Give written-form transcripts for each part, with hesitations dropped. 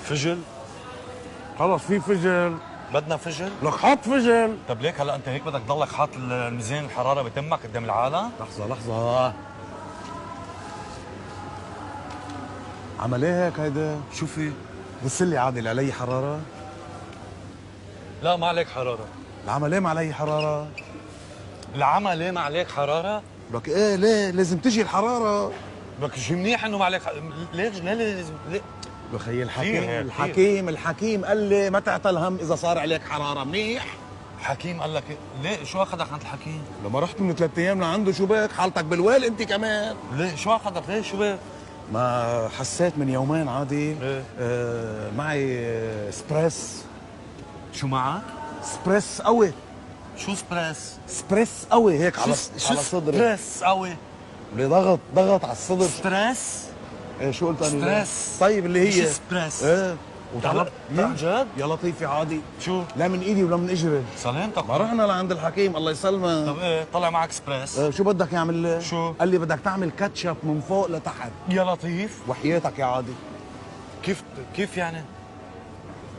فجل؟ خلص في فجل. بدنا فجل؟ لك حط فجل. طب ليك هلا انت هيك بدك تضلك حاط الميزان الحراره بتمك قدام العالم؟ لحظة لحظة. عمل ايه هيك هيدا؟ شو في؟ بص لي عادل علي حرارة؟ لا ما عليك حراره. العمل ايه ما علي حرارة؟ العمى ليه ما عليك حراره؟ لك ايه ليه؟ لازم تجي الحرارة. لك شي منيح انه ما عليك ليش ليه لازم ليه؟ بخي كثير الحكيم قال لي ما تعطل هم اذا صار عليك حرارة. منيح. حكيم قال لك ليه شو اخذك عند الحكيم؟ لما رحت من 3 ايام لعنده شو بك؟ حالتك بالويل انت كمان. ليه شو اخذك ليه شو بك؟ ما حسيت من يومين عادي. ايه؟ معي سبريس. شو معك؟ سبريس قوي. شو سبريس؟ سبريس قوي هيك على صدري. سبريس قوي. ضغط على الصدر. ستريس؟ ايه شو قلت انا؟ ستريس. طيب اللي هي شو سبريس؟ ايه وطلب عن جد؟ يا لطيفي عادي. شو؟ لا من ايدي ولا من اجري. سلامتك. ما رحنا لعند الحكيم الله يسلمه. طب ايه طلع معك سبريس؟ شو بدك يعمل؟ شو؟ قال لي بدك تعمل كاتشب من فوق لتحت. يا لطيف. وحياتك يا عادي. كيف يعني؟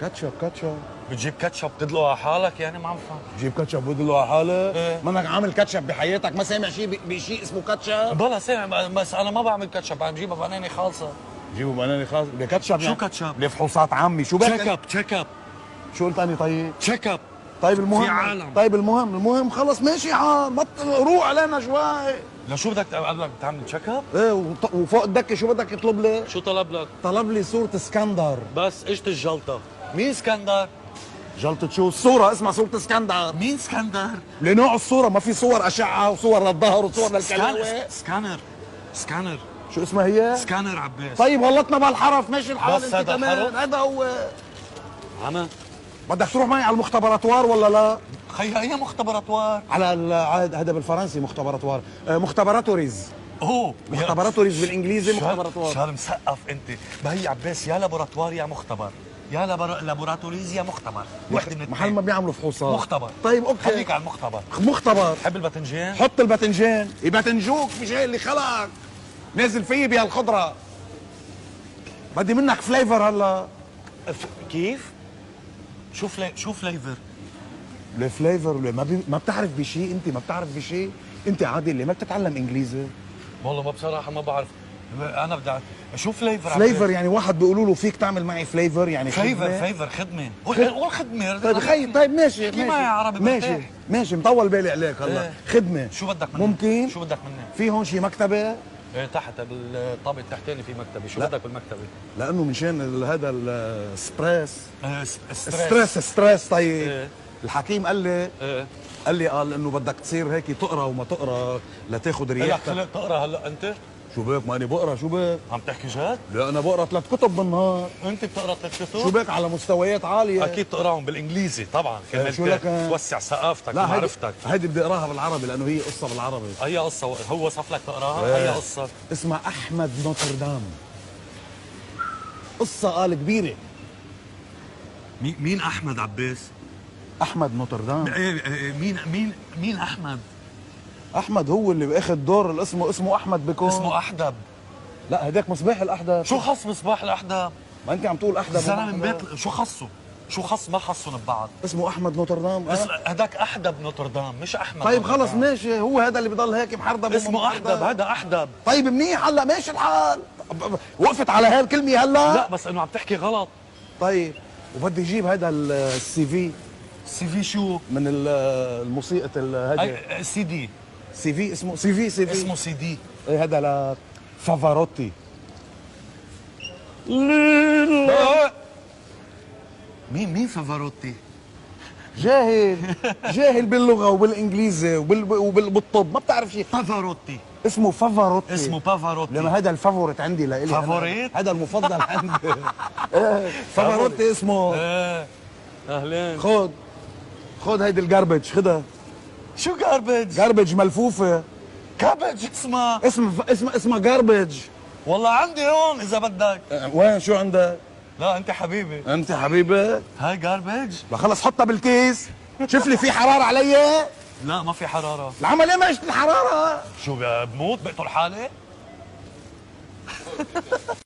كاتشب بتجيب كاتشب تدلقه على حالك يعني ما عم فهم. جيب كاتشب بدله على حاله. ايه؟ منك عامل كاتشب بحياتك؟ ما سامع شيء بشيء اسمه كاتشب؟ بلا سامع بس انا ما بعمل كاتشب عم بجيبها بنانه خالصه. جيبوا بناني خالص بكاتشب. شو كاتشب؟ لفحوصات عمي. شو بك؟ تشيك اب. شو قلت اني طيب؟ تشيك اب. طيب المهم في عالم. طيب المهم خلص ماشي حال روح علينا شوي. لشو بدك قال لك تعمل تشيك اب؟ ايه وفوق الدكه شو بدك يطلب لي؟ شو طلب لك؟ طلب لي صورة اسكندر. بس اجت الجلطه. مين اسكندر؟ جلطة شو؟ الصورة اسمها صورة اسكندر. مين اسكندر؟ لنوع الصورة ما في صور أشعة وصور للظهر وصور للكلاوي. سكانر. شو اسمها هي؟ سكانر عباس. طيب غلطنا بهالحرف ماشي الحال. بس انت هذا كمان الحرف؟ هذا هو. عمى بدك تروح معي على المختبراتوار ولا لا؟ خي هي مختبراتوار. على هذا بالفرنسي مختبراتوار. مختبراتوريز. اوه مختبراتوريز بالانجليزي مختبراتوار. شو مسقف انت؟ بهي عباس يا لابوراتوار يا مختبر. يا لابوراتوريز يا مختبر. وحده من محل ما بيعملوا فحوصات. مختبر. طيب اوكي خليك على المختبر. مختبر. تحب الباذنجان؟ حط الباذنجان. يباذنجوك في شيء اللي خلقك نازل فيي بهالخضره. بدي منك فليفر هلا. كيف؟ شو فليفر؟ الفليفر ما بتعرف بشيء. انت ما بتعرف بشيء. انت عادي اللي ما بتتعلم انجليزي. والله ما بصراحه ما بعرف. انا بدي شو فليفر؟ فليفر يعني واحد بيقولوا له فيك تعمل معي فليفر يعني فليفر خدمه. قول خدمه. طيب خي طيب ماشي احكي معي عربي ماشي مطول بالي عليك هلا. خدمه. شو بدك مني؟ ممكن. شو بدك مني؟ في هون شي مكتبه؟ ايه تحت بالطابق التحتاني في مكتبه. شو بدك بالمكتبه؟ لانه منشان هذا السبريس. ستريس. طيب ايه؟ الحكيم قال لي ايه؟ قال انه بدك تصير هيك تقرا وما تقرا لتاخذ لك رياحتك. خلق تقرا هلا انت؟ شو بك ماني بقرا. شو بك؟ عم تحكي جد؟ لا انا بقرا 3 كتب بالنهار. انت بتقرا 3 كتب؟ شو بك على مستويات عاليه. اكيد تقراهم بالانجليزي طبعا كرمال شو لك توسع ثقافتك لا ومعرفتك. هيدي بدي اقراها بالعربي لانه هي قصه بالعربي. اي قصه هو صف لك تقراها؟ اي قصه؟ اسمها احمد نوتردام. قصه قال كبيره. مين احمد عباس؟ احمد نوتردام. مين احمد؟ احمد هو اللي باخذ دور الاسم. اسمه احمد بيكون. اسمه احدب. لا هداك مصباح الاحدب. شو خص مصباح الاحدب؟ ما انت عم تقول احدب. الزلمه من بيت شو خصه؟ شو خص ما خصهم ببعض؟ اسمه احمد نوتردام. بس هداك احدب نوتردام مش احمد. طيب خلص ماشي. هو هذا اللي بضل هيك محردب. اسمه احدب. هذا احدب. طيب منيح هلا ماشي الحال. وقفت على هاي الكلمه هلا. لا بس انه عم تحكي غلط. طيب وبدي اجيب هذا السي في. سي في شو؟ من الموسيقى هذا سي دي. سي في اسمه سي في اسمه سي دي. ايه هذا لفافاروتي. مين فافاروتي؟ جاهل باللغه وبالانجليزي وبالطب ما بتعرف شيء. بافاروتي. اسمه فافاروتي. اسمه بافاروتي. لما هذا الفافوريت عندي لإلي. فافوريت؟ هذا المفضل عندي. فافاروتي اسمه. ايه اهلين. خذ هيدي الجاربج خدها. شو جاربج؟ جاربج ملفوفه. كابج اسمها جاربج. والله عندي هون اذا بدك. وين شو عندك؟ لا انت حبيبي. انت حبيبي. هاي جاربج. خلص حطها بالكيس. شوف لي في حراره علي. لا ما في حراره. العمل ايه ما اجت الحراره. شو بموت بقتل حالي؟